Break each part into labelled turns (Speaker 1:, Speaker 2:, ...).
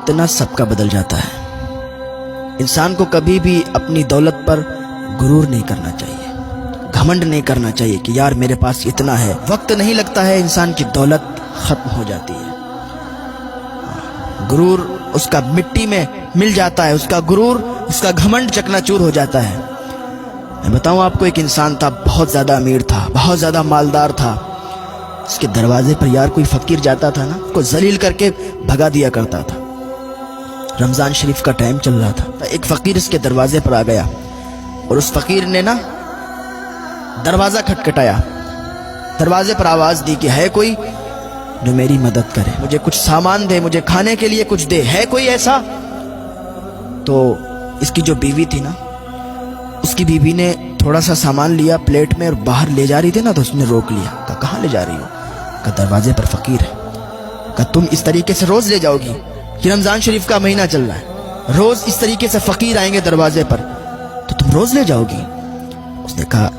Speaker 1: اتنا سب کا بدل جاتا ہے۔ انسان کو کبھی بھی اپنی دولت پر غرور نہیں کرنا چاہیے، گھمنڈ نہیں کرنا چاہیے کہ یار میرے پاس اتنا ہے۔ وقت نہیں لگتا ہے، انسان کی دولت ختم ہو جاتی ہے، غرور اس کا مٹی میں مل جاتا ہے، اس کا غرور، اس کا گھمنڈ چکنا چور ہو جاتا ہے۔ میں بتاؤں آپ کو، ایک انسان تھا، بہت زیادہ امیر تھا، بہت زیادہ مالدار تھا۔ اس کے دروازے پر یار کوئی فقیر جاتا تھا نا، کو ذلیل کر کے بھگا دیا کرتا تھا۔ رمضان شریف کا ٹائم چل رہا تھا، ایک فقیر اس کے دروازے پر آ گیا اور اس فقیر نے نا دروازہ کھٹکھٹایا، دروازے پر آواز دی کہ ہے کوئی جو میری مدد کرے، مجھے کچھ سامان دے، مجھے کھانے کے لیے کچھ دے، ہے کوئی ایسا؟ تو اس کی جو بیوی تھی نا، اس کی بیوی نے تھوڑا سا سامان لیا پلیٹ میں اور باہر لے جا رہی تھی نا، تو اس نے روک لیا، کہا کہاں لے جا رہی ہو؟ کہا دروازے پر فقیر ہے۔ کہا تم اس طریقے سے روز لے جاؤ گی؟ کہ رمضان شریف کا مہینہ چل رہا ہے، روز اس طریقے سے فقیر آئیں گے دروازے پر، تو تم روز لے جاؤ گی؟ اس نے کہا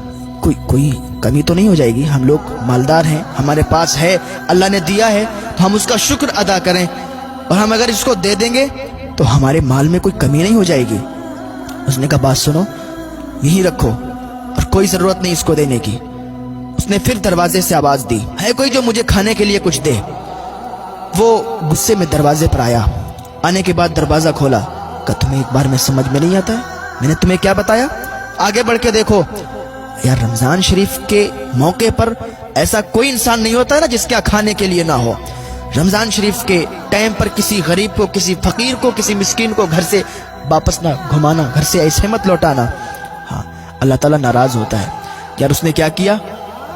Speaker 1: کوئی کمی تو نہیں ہو جائے گی؟ ہم لوگ مالدار ہیں، ہمارے پاس ہے، اللہ نے دیا ہے، تو ہم اس کا شکر ادا کریں، اور ہم اگر اس کو دے دیں گے تو ہمارے مال میں کوئی کمی نہیں ہو جائے گی۔ اس نے کہا بات سنو، یہی رکھو اور کوئی ضرورت نہیں اس کو دینے کی۔ اس نے پھر دروازے سے آواز دی، ہے کوئی جو مجھے کھانے کے لیے کچھ دے؟ وہ غصے میں دروازے پر آیا، آنے کے بعد دروازہ کھولا، کہ تمہیں ایک بار میں سمجھ میں نہیں آتا ہے؟ میں نے تمہیں کیا بتایا؟ آگے بڑھ کے دیکھو یار، رمضان شریف کے موقع پر ایسا کوئی انسان نہیں ہوتا ہے نا جس کے کھانے کے لیے نہ ہو۔ رمضان شریف کے ٹائم پر کسی غریب کو، کسی فقیر کو، کسی مسکین کو گھر سے واپس نہ گھمانا، گھر سے ایسے مت لوٹانا۔ ہاں، اللہ تعالیٰ ناراض ہوتا ہے۔ یار اس نے کیا کیا؟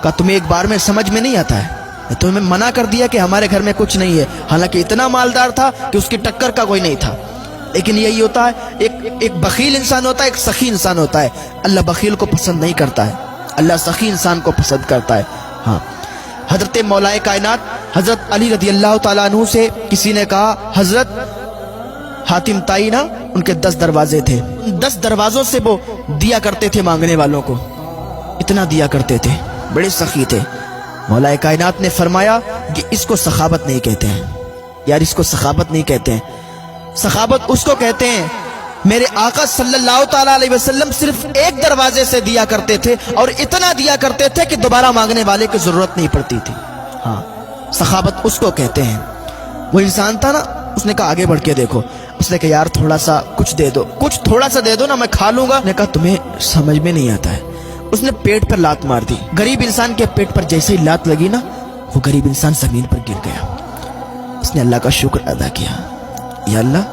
Speaker 1: کہا تمہیں ایک بار میں سمجھ میں نہیں آتا ہے؟ میں تمہیں منع کر دیا کہ ہمارے گھر میں کچھ نہیں ہے، حالانکہ اتنا مالدار تھا کہ اس کی ٹکر کا کوئی نہیں تھا۔ لیکن یہی ہوتا ہے، ایک بخیل انسان ہوتا ہے، ایک سخی انسان ہوتا ہے۔ اللہ بخیل کو پسند نہیں کرتا ہے، اللہ سخی انسان کو پسند کرتا ہے۔ ہاں، حضرت مولا کائنات حضرت علی رضی اللہ تعالیٰ عنہ سے کسی نے کہا، حضرت حاتم تائی نا، ان کے 10 دروازے تھے، 10 دروازوں سے وہ دیا کرتے تھے مانگنے والوں کو، اتنا دیا کرتے تھے، بڑے سخی تھے۔ مولا کائنات نے فرمایا کہ اس کو سخاوت نہیں کہتے ہیں، یار اس کو سخاوت نہیں کہتے ہیں، سخاوت اس کو کہتے ہیں، میرے آقا صلی اللہ تعالیٰ علیہ وسلم صرف ایک دروازے سے دیا کرتے تھے اور اتنا دیا کرتے تھے کہ دوبارہ مانگنے والے کی ضرورت نہیں پڑتی تھی۔ ہاں، سخاوت اس کو کہتے ہیں۔ وہ انسان تھا نا، اس نے کہا آگے بڑھ کے دیکھو، اس نے کہا یار تھوڑا سا کچھ دے دو، کچھ تھوڑا سا دے دو نا، میں کھا لوں گا۔ نے کہا تمہیں سمجھ میں نہیں آتا ہے۔ اس نے پیٹ پر لات مار دی۔ غریب انسان کے پیٹ پر جیسے ہی لات لگی نا، وہ غریب انسان زمین پر گر گیا۔ اس نے اللہ کا شکر ادا کیا، یا اللہ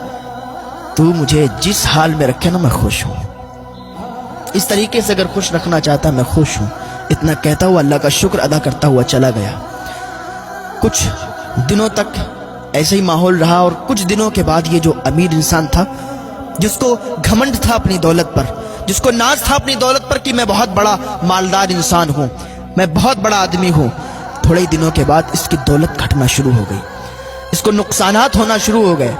Speaker 1: تو مجھے جس حال میں رکھے نا میں خوش ہوں، اس طریقے سے اگر خوش رکھنا چاہتا میں خوش ہوں۔ اتنا کہتا ہوا اللہ کا شکر ادا کرتا ہوا چلا گیا۔ کچھ دنوں تک ایسے ہی ماحول رہا، اور کچھ دنوں کے بعد یہ جو امیر انسان تھا، جس کو گھمنڈ تھا اپنی دولت پر، جس کو ناز تھا اپنی دولت پر کہ میں بہت بڑا مالدار انسان ہوں، میں بہت بڑا آدمی ہوں، تھوڑے ہی دنوں کے بعد اس کی دولت گھٹنا شروع ہو گئی، اس کو نقصانات ہونا شروع ہو گئے،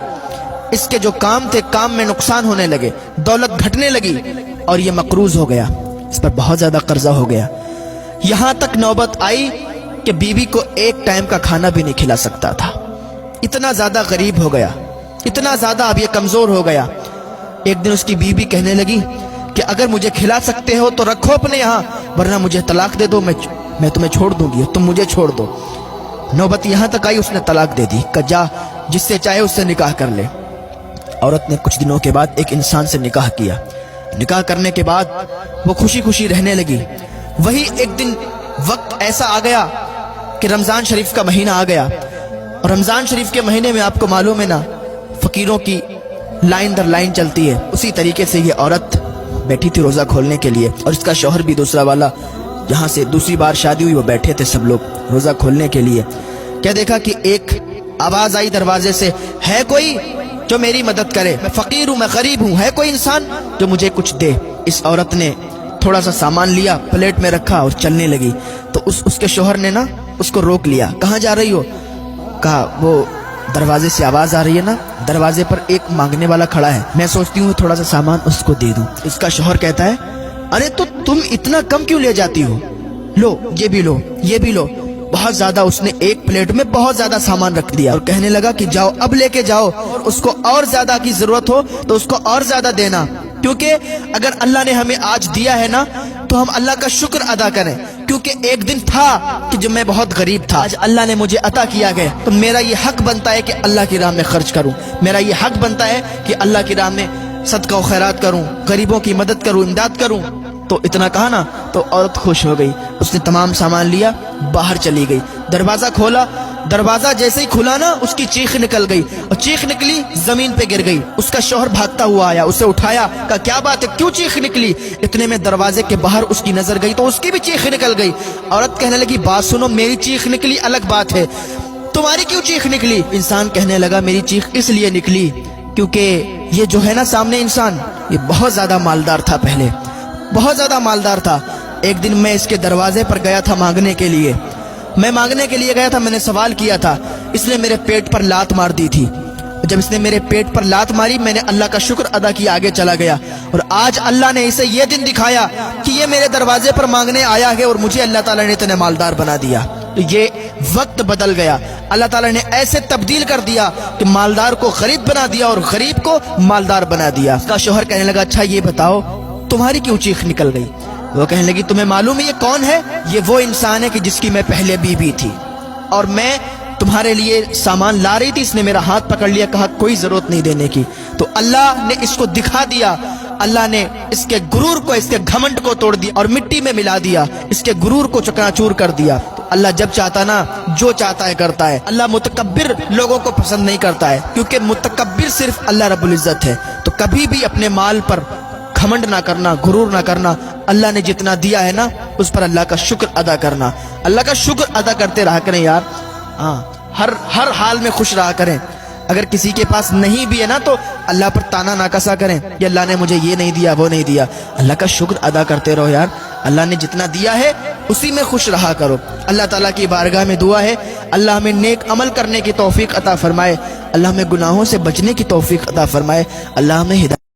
Speaker 1: اس کے جو کام تھے کام میں نقصان ہونے لگے، دولت گھٹنے لگی، اور یہ مقروض ہو گیا، اس پر بہت زیادہ قرضہ ہو گیا۔ یہاں تک نوبت آئی کہ بیوی کو ایک ٹائم کا کھانا بھی نہیں کھلا سکتا تھا، اتنا زیادہ غریب ہو گیا، اتنا زیادہ اب یہ کمزور ہو گیا۔ ایک دن اس کی بیوی کہنے لگی کہ اگر مجھے کھلا سکتے ہو تو رکھو اپنے یہاں، ورنہ مجھے طلاق دے دو، میں تمہیں چھوڑ دوں گی، تم مجھے چھوڑ دو۔ نوبت یہاں تک آئی، اس نے طلاق دے دی، کہ جا جس سے چاہے اس سے نکاح کر لے۔ عورت نے کچھ دنوں کے بعد ایک انسان سے نکاح کیا، نکاح کرنے کے بعد وہ خوشی خوشی رہنے لگی۔ وہی ایک دن وقت ایسا آ گیا کہ رمضان شریف کا مہینہ آ گیا، اور رمضان شریف کے مہینے میں آپ کو معلوم ہے نا، فقیروں کی لائن در لائن چلتی ہے۔ اسی طریقے سے یہ عورت بیٹھی تھی روزہ کھولنے کے لیے، اور اس کا شوہر بھی دوسرا والا، جہاں سے دوسری بار شادی ہوئی، وہ بیٹھے تھے سب لوگ روزہ کھولنے کے لیے۔ کیا دیکھا کہ ایک آواز آئی دروازے سے، ہے کوئی جو میری مدد کرے، میں فقیر ہوں، میں غریب ہوں، ہے کوئی انسان جو مجھے کچھ دے۔ اس عورت نے تھوڑا سا سامان لیا، پلیٹ میں رکھا اور چلنے لگی، تو اس کے شوہر نے نا اس کو روک لیا۔ کہاں جا رہی ہو؟ کہا وہ دروازے سے آواز آ رہی ہے نا، دروازے پر ایک مانگنے والا کھڑا ہے، میں سوچتی ہوں تھوڑا سا سامان اس کو دے دوں۔ اس کا شوہر کہتا ہے ارے تو تم اتنا کم کیوں لے جاتی ہو، لو یہ بھی لو، یہ بھی لو۔ بہت زیادہ اس نے ایک پلیٹ میں بہت زیادہ سامان رکھ دیا اور کہنے لگا کہ جاؤ اب لے کے جاؤ، اور اس کو اور زیادہ کی ضرورت ہو تو اس کو اور زیادہ دینا، کیونکہ اگر اللہ نے ہمیں آج دیا ہے نا تو ہم اللہ کا شکر ادا کریں، کیونکہ ایک دن تھا کہ جب میں بہت غریب تھا، آج اللہ نے مجھے عطا کیا گیا تو میرا یہ حق بنتا ہے کہ اللہ کی راہ میں خرچ کروں، میرا یہ حق بنتا ہے کہ اللہ کی راہ میں صدقہ و خیرات کروں، غریبوں کی مدد کروں، امداد کروں۔ تو اتنا کہا نا تو عورت خوش ہو گئی، اس نے تمام سامان لیا، باہر چلی گئی، دروازہ کھولا، دروازہ جیسے ہی کھلا نا اس کی چیخ نکل گئی، اور چیخ نکلی زمین پہ گر گئی۔ اس کا شوہر بھاگتا ہوا آیا، اسے اٹھایا، کہا کیا بات ہے، کیوں چیخ نکلی؟ اتنے میں دروازے کے باہر اس کی نظر گئی تو اس کی بھی چیخ نکل گئی۔ عورت کہنے لگی بات سنو، میری چیخ نکلی الگ بات ہے، تمہاری کیوں چیخ نکلی؟ انسان کہنے لگا میری چیخ اس لیے نکلی کیونکہ یہ جو ہے نا سامنے انسان، یہ بہت زیادہ مالدار تھا، پہلے بہت زیادہ مالدار تھا۔ ایک دن میں اس کے دروازے پر گیا تھا مانگنے کے لیے، میں مانگنے کے لیے گیا تھا، میں نے سوال کیا تھا، اس نے میرے پیٹ پر لات مار دی تھی، جب اس نے میرے پیٹ پر لات ماری میں نے اللہ کا شکر ادا کیا، آگے چلا گیا، اور آج اللہ نے اسے یہ دن دکھایا کہ یہ میرے دروازے پر مانگنے آیا ہے اور مجھے اللہ تعالیٰ نے اتنے مالدار بنا دیا۔ تو یہ وقت بدل گیا، اللہ تعالیٰ نے ایسے تبدیل کر دیا کہ مالدار کو غریب بنا دیا اور غریب کو مالدار بنا دیا۔ اس کا شوہر کہنے لگا اچھا یہ بتاؤ تمہاری کیوں چیخ نکل گئی؟ وہ کہنے لگی تمہیں معلوم ہے یہ کون ہے؟ یہ وہ انسان ہے کہ جس کی میں پہلے بیوی تھی، اور میں تمہارے لیے سامان لا رہی تھی، اس نے میرا ہاتھ پکڑ لیا، کہا کوئی ضرورت نہیں دینے کی۔ تو اللہ نے اس کو دکھا دیا، اللہ نے اس کے غرور کو، اس کے گھمنڈ کو توڑ دیا اور مٹی میں ملا دیا، اس کے غرور کو چکنا چور کر دیا۔ تو اللہ جب چاہتا نا جو چاہتا ہے کرتا ہے، اللہ متکبر لوگوں کو پسند نہیں کرتا ہے، کیونکہ متکبر صرف اللہ رب العزت ہے۔ تو کبھی بھی اپنے مال پر گھمنڈ نہ کرنا، غرور نہ کرنا، اللہ نے جتنا دیا ہے نا اس پر اللہ کا شکر ادا کرنا، اللہ کا شکر ادا کرتے رہا کریں یار، ہاں ہر حال میں خوش رہا کریں۔ اگر کسی کے پاس نہیں بھی ہے نا تو اللہ پر تانا نہ کسا کریں کہ اللہ نے مجھے یہ نہیں دیا وہ نہیں دیا، اللہ کا شکر ادا کرتے رہو یار، اللہ نے جتنا دیا ہے اسی میں خوش رہا کرو۔ اللہ تعالیٰ کی بارگاہ میں دعا ہے اللہ ہمیں نیک عمل کرنے کی توفیق عطا فرمائے، اللہ ہمیں گناہوں سے بچنے کی توفیق عطا فرمائے، اللہ ہمیں ہدایت